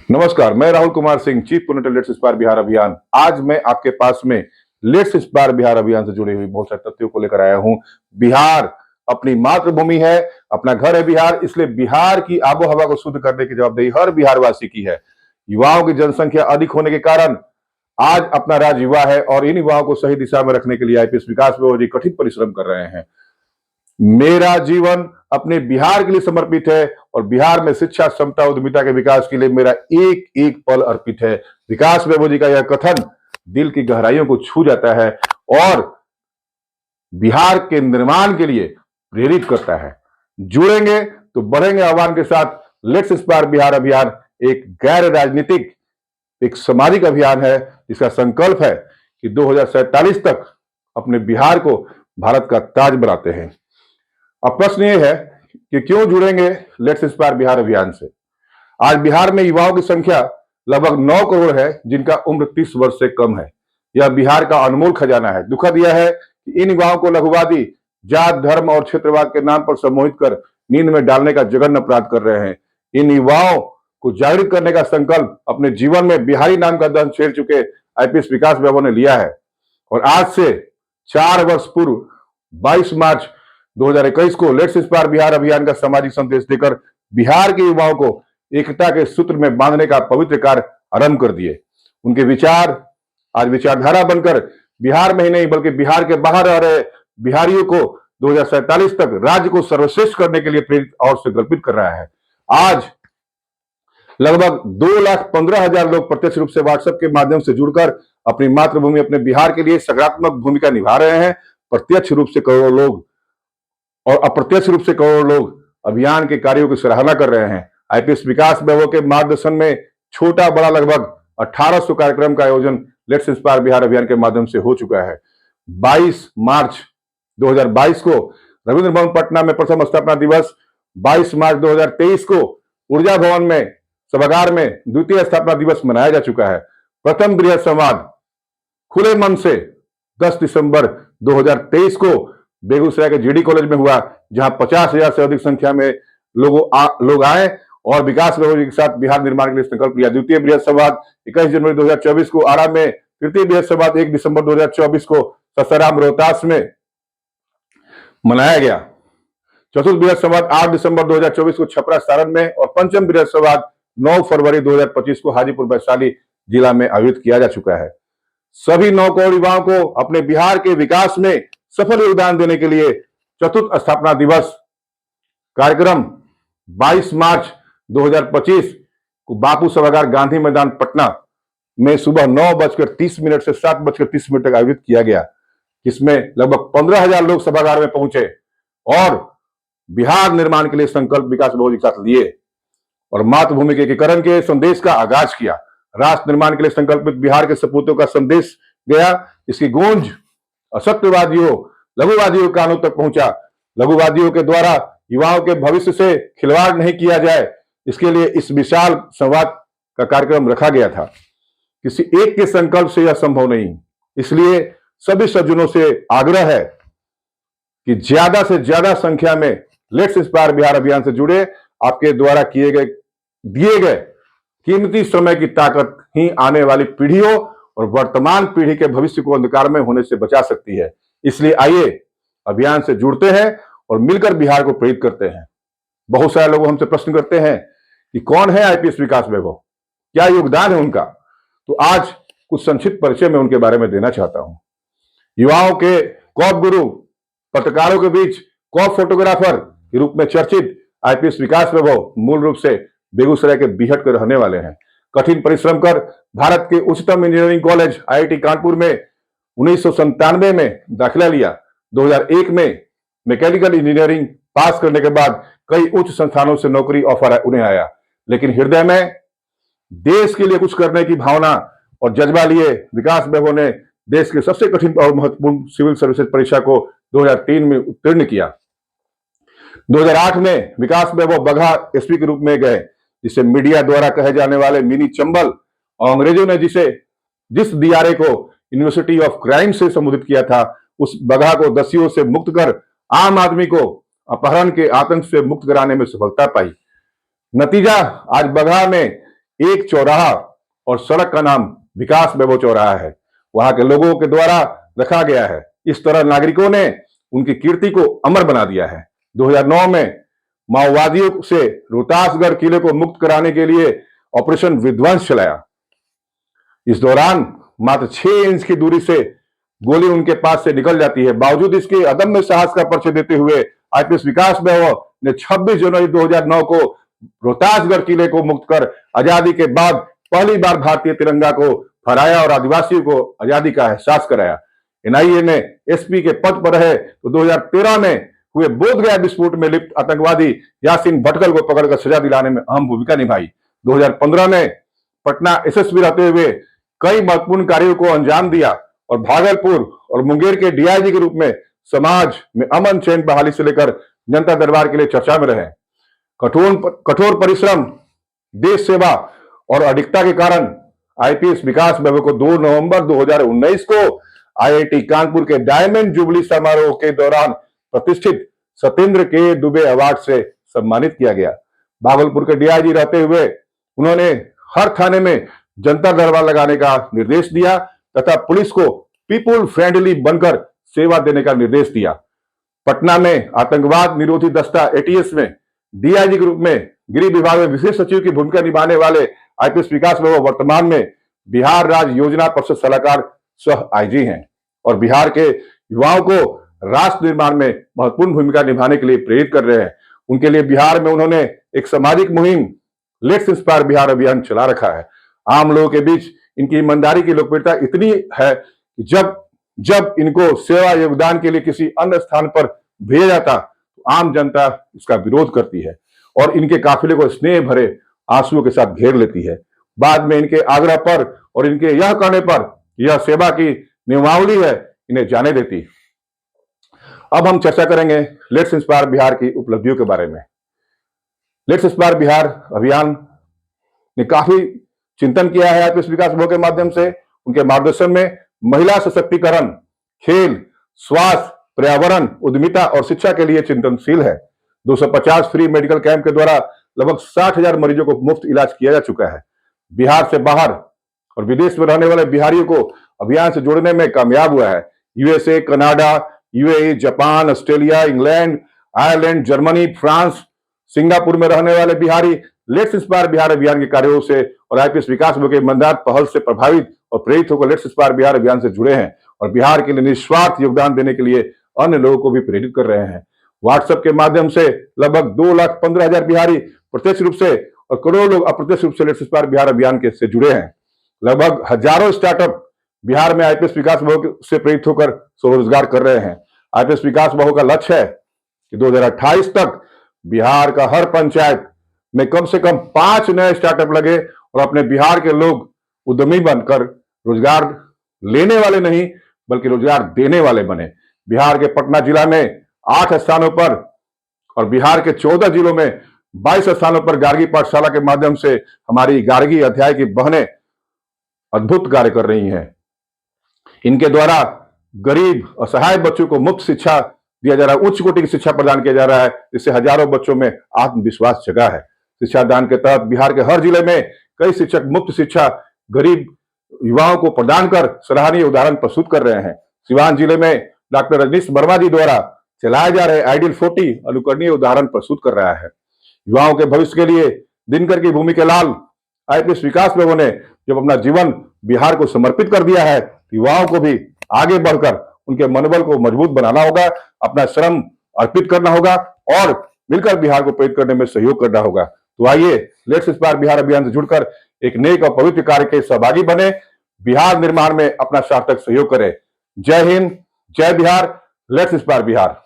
नमस्कार, मैं Rahul Kumar Singh, chief coordinator let's inspire Bihar अभियान। आज मैं आपके पास में लेट्स इंस्पायर बिहार अभियान से जुड़ी हुई बहुत सारे तथ्यों को लेकर आया हूं। बिहार अपनी मातृभूमि है, अपना घर है बिहार, इसलिए बिहार की आबो हवा को शुद्ध करने की जवाबदेही हर बिहारवासी की है। युवाओं की जनसंख्या अधिक होने के कारण आज अपना राज्य युवा है और इन युवाओं को सही दिशा में रखने के लिए आईपीएस विकास बेबो जी कठिन परिश्रम कर रहे हैं। मेरा जीवन अपने बिहार के लिए समर्पित है और बिहार में शिक्षा, क्षमता, उद्यमिता के विकास के लिए मेरा एक एक पल अर्पित है। विकास बेबो जी का यह कथन दिल की गहराइयों को छू जाता है और बिहार के निर्माण के लिए प्रेरित करता है। जुड़ेंगे तो बढ़ेंगे आह्वान के साथ लेट्स इंस्पायर बिहार अभियान एक गैर राजनीतिक, एक सामाजिक अभियान है जिसका संकल्प है कि 2047 तक अपने बिहार को भारत का ताज बनाते हैं। अब प्रश्न ये है कि क्यों जुड़ेंगे लेट्स इंस्पायर बिहार अभियान से। आज बिहार में युवाओं की संख्या लगभग 9 करोड़ है जिनका उम्र 30 वर्ष से कम है। यह बिहार का अनमोल खजाना है। दुखद यह है कि इन युवाओं को लघुवादी, जात, धर्म और क्षेत्रवाद के नाम पर सम्मोहित कर नींद में डालने का जघन्य अपराध कर रहे हैं। इन युवाओं को जागृत करने का संकल्प अपने जीवन में बिहारी नाम का दंश छेड़ चुके आईपीएस विकास बेबो ने लिया है और आज से 4 वर्ष पूर्व 22 मार्च 2021 को लेट्स इंस्पायर बिहार अभियान का सामाजिक संदेश देकर बिहार के युवाओं को एकता के सूत्र में बांधने का पवित्र कार्य आरंभ कर दिए। उनके विचार आज विचारधारा बनकर बिहार में ही नहीं बल्कि बिहार के बाहर रह रहे बिहारियों को 2047 तक राज्य को सर्वश्रेष्ठ करने के लिए प्रेरित और संकल्पित कर रहा है। आज लगभग 2,15,000 लोग प्रत्यक्ष रूप से व्हाट्सएप के माध्यम से जुड़कर अपनी मातृभूमि, अपने बिहार के लिए सकारात्मक भूमिका निभा रहे हैं। प्रत्यक्ष रूप से करोड़ों लोग और अप्रत्यक्ष रूप से करोड़ों लोग अभियान के कार्यों की सराहना कर रहे हैं। आईपीएस विकास बेबो के मार्गदर्शन में छोटा बड़ा लगभग 1800 कार्यक्रम का आयोजन लेट्स इंस्पायर बिहार अभियान के माध्यम से हो चुका है। 22 मार्च 2022 को रविंद्र भवन पटना में प्रथम स्थापना दिवस, 22 मार्च 2023 को ऊर्जा भवन में सभागार में द्वितीय स्थापना दिवस मनाया जा चुका है। प्रथम बृहद संवाद खुले मन से 10 दिसंबर 2023 को बेगूसराय के जीडी कॉलेज में हुआ, जहां 50,000 से अधिक संख्या में लोग आए और विकास बेबो जी के साथ बिहार निर्माण के लिए संकल्प लिया। द्वितीय बृहद संवाद 21 जनवरी 2024 को आरा में, तृतीय बृहद संवाद 1 दिसंबर 2024 को ससाराम रोहतास में मनाया गया। चतुर्थ बृहद संवाद 8 दिसंबर 2024 को छपरा सारण में और पंचम बृहद संवाद 9 फरवरी 2025 को हाजीपुर वैशाली जिला में आयोजित किया जा चुका है। सभी 9 करोड़ युवाओं को अपने बिहार के विकास में सफल योगदान देने के लिए चतुर्थ स्थापना दिवस कार्यक्रम 22 मार्च 2025 को बापू सभागार गांधी मैदान पटना में सुबह 9:30 से 7:30 तक आयोजित किया गया, जिसमें लगभग 15,000 लोग सभागार में पहुंचे और बिहार निर्माण के लिए संकल्प विकास बेबो जी के साथ लिए और मातृभूमि के एकीकरण के संदेश का आगाज किया। राष्ट्र निर्माण के लिए संकल्पित बिहार के सपूतों का संदेश गया, इसकी गूंज असत्यवादियों, लघुवादियों के कानों तक पहुंचा। लघुवादियों के द्वारा युवाओं के भविष्य से खिलवाड़ नहीं किया जाए, इसके लिए इस विशाल संवाद का कार्यक्रम रखा गया था। किसी एक के संकल्प से यह संभव नहीं, इसलिए सभी सज्जनों से आग्रह है कि ज्यादा से ज्यादा संख्या में लेट्स इंस्पायर बिहार अभियान से जुड़े। आपके द्वारा दिए गए कीमती समय की ताकत ही आने वाली पीढ़ियों और वर्तमान पीढ़ी के भविष्य को अंधकार में होने से बचा सकती है। इसलिए आइए अभियान से जुड़ते हैं और मिलकर बिहार को प्रेरित करते हैं। बहुत सारे लोग हमसे प्रश्न करते हैं कि कौन है आईपीएस विकास बेबो, क्या योगदान है उनका। तो आज कुछ संक्षिप्त परिचय में उनके बारे में देना चाहता हूं। युवाओं के कॉप गुरु, पत्रकारों के बीच कॉप फोटोग्राफर के रूप में चर्चित आईपीएस विकास बेबो मूल रूप से बेगूसराय के बीहट के रहने वाले हैं। कठिन परिश्रम कर भारत के उच्चतम इंजीनियरिंग कॉलेज आईआईटी कानपुर में 1997 में दाखिला लिया। 2001 में मैकेनिकल इंजीनियरिंग पास करने के बाद कई उच्च संस्थानों से नौकरी ऑफर उन्हें आया, लेकिन हृदय में देश के लिए कुछ करने की भावना और जज्बा लिए विकास बेबो ने देश के सबसे कठिन और महत्वपूर्ण सिविल सर्विसेज परीक्षा को 2003 में उत्तीर्ण किया। 2008 में विकास बेबो बगहा एसपी के रूप में गए, जिसे मीडिया द्वारा कहे जाने वाले मिनी चंबल और अंग्रेजों ने जिस दियारे को यूनिवर्सिटी ऑफ क्राइम से संबोधित किया था, उस बगहा को दस्युओं से मुक्त कर आम आदमी को अपहरण के आतंक से मुक्त कराने में सफलता पाई। नतीजा आज बगहा में एक चौराहा और सड़क का नाम विकास वैभव चौराहा है, वहां के लोगों के द्वारा रखा गया है। इस तरह नागरिकों ने उनकी कीर्ति को अमर बना दिया है। 2009 में माओवादियों से रोहतासगढ़ किले को मुक्त कराने के लिए ऑपरेशन विध्वंस चलाया। इस दौरान मात्र 6 इंच की दूरी से गोली उनके पास से निकल जाती है। बावजूद इसके अदम्य साहस का परिचय देते हुए आईपीएस विकास वैभव ने 26 जनवरी 2009 को रोहतासगढ़ किले को मुक्त कर आजादी के बाद पहली बार भारतीय तिरंगा को फहराया और आदिवासियों को आजादी का एहसास कराया। एनआईए ने एसपी के पद पर रहे तो 2013 में हुए बोधगया विस्फोट में लिप्त आतंकवादी यासीन भटकल को पकड़कर सजा दिलाने में अहम भूमिका निभाई। 2015 में पटना एसएसपी रहते हुए कई महत्वपूर्ण कार्यों को अंजाम दिया और भागलपुर और मुंगेर के डीआईजी के रूप में समाज में अमन चैन बहाली से लेकर जनता दरबार के लिए चर्चा में रहे। कठोर परिश्रम, देश सेवा और अडिगता के कारण आईपीएस विकास वैभव को 2 नवंबर 2019 को आईआईटी कानपुर के डायमंड जुबली समारोह के दौरान प्रतिष्ठित सत्येंद्र के दुबे अवार्ड से सम्मानित किया गया। भागलपुर के डीआईजी रहते हुए उन्होंने हर थाने में जनता दरबार लगाने का निर्देश दिया तथा पुलिस को पीपुल फ्रेंडली बनकर सेवा देने का निर्देश दिया। पटना में आतंकवाद निरोधी दस्ता एटीएस में डीआईजी के रूप में गृह विभाग में विशेष सचिव की भूमिका निभाने वाले आईपीएस विकास वैभव वर्तमान में बिहार राज्य योजना परिषद सलाहकार सह आईजी हैं और बिहार के युवाओं को राष्ट्र निर्माण में महत्वपूर्ण भूमिका निभाने के लिए प्रेरित कर रहे हैं। उनके लिए बिहार में उन्होंने एक सामाजिक मुहिम लेट्स इंस्पायर बिहार अभियान चला रखा है। आम लोगों के बीच इनकी ईमानदारी की लोकप्रियता इतनी है कि जब इनको सेवा योगदान के लिए किसी अन्य स्थान पर भेजा जाता तो आम जनता इसका विरोध करती है और इनके काफिले को स्नेह भरे आंसुओं के साथ घेर लेती है। बाद में इनके आग्रह पर और इनके यह कहने पर यह सेवा की नियमावली है इन्हें जाने देती। अब हम चर्चा करेंगे लेट्स इंस्पायर बिहार की उपलब्धियों के बारे में। लेट्स इंस्पायर बिहार अभियान ने काफी चिंतन किया है आईपीएस विकास वैभव के माध्यम से। उनके मार्गदर्शन में महिला सशक्तिकरण, खेल, स्वास्थ्य, पर्यावरण, उद्यमिता और शिक्षा के लिए चिंतनशील है। 250 फ्री मेडिकल कैंप के द्वारा लगभग 60,000 मरीजों को मुफ्त इलाज किया जा चुका है। बिहार से बाहर और विदेश में रहने वाले बिहारियों को अभियान से जोड़ने में कामयाब हुआ है। USA, Canada, UAE, Japan, Australia, England, Ireland, Germany, France, Singapore में रहने वाले बिहारी लेट्स इंस्पायर बिहार अभियान के कार्यों से और आईपीएस विकास वैभव के ईमानदार पहल से प्रभावित और प्रेरित होकर लेट्स इंस्पायर बिहार अभियान से जुड़े हैं और बिहार के लिए निस्वार्थ योगदान देने के लिए अन्य लोगों को भी प्रेरित कर रहे हैं। व्हाट्सएप के माध्यम से लगभग 2,15,000 बिहारी प्रत्यक्ष रूप से और करोड़ों लोग अप्रत्यक्ष रूप से लेट्स इंस्पायर बिहार अभियान के से जुड़े हैं। लगभग हजारों स्टार्टअप बिहार में आईपीएस विकास वैभव से प्रेरित होकर स्वरोजगार कर रहे हैं। आईपीएस विकास वैभव का लक्ष्य है कि 2028 तक बिहार का हर पंचायत में कम से कम 5 नए स्टार्टअप लगे और अपने बिहार के लोग उद्यमी बनकर रोजगार लेने वाले नहीं बल्कि रोजगार देने वाले बने। बिहार के पटना जिला में 8 स्थानों पर और बिहार के 14 जिलों में 22 स्थानों पर गार्गी पाठशाला के माध्यम से हमारी गार्गी अध्याय की बहनें अद्भुत कार्य कर रही हैं। इनके द्वारा गरीब असहाय बच्चों को मुफ्त शिक्षा दिया जा रहा है, उच्च कोटि की शिक्षा प्रदान किया जा रहा है, जिससे हजारों बच्चों में आत्मविश्वास जगा है। शिक्षा दान के तहत बिहार के हर जिले में कई शिक्षक मुफ्त शिक्षा गरीब युवाओं को प्रदान कर सराहनीय उदाहरण प्रस्तुत कर रहे हैं। सिवान जिले में डॉक्टर रजनीश वर्मा जी द्वारा चलाए जा रहे आइडियल 40 अनुकरणीय उदाहरण प्रस्तुत कर रहा है। युवाओं के भविष्य के लिए दिनकर की भूमि के लाल आईपीएस विकास वैभव ने जब अपना जीवन बिहार को समर्पित कर दिया है, युवाओं को भी आगे बढ़कर उनके मनोबल को मजबूत बनाना होगा, अपना श्रम अर्पित करना होगा और मिलकर बिहार को प्रेरित करने में सहयोग करना होगा। तो आइए लेट्स इंस्पायर बिहार अभियान से जुड़कर एक नेक और पवित्र कार्य के सहभागी बने, बिहार निर्माण में अपना सार्थक सहयोग करें। जय हिंद, जय बिहार, लेट्स इंस्पायर बिहार।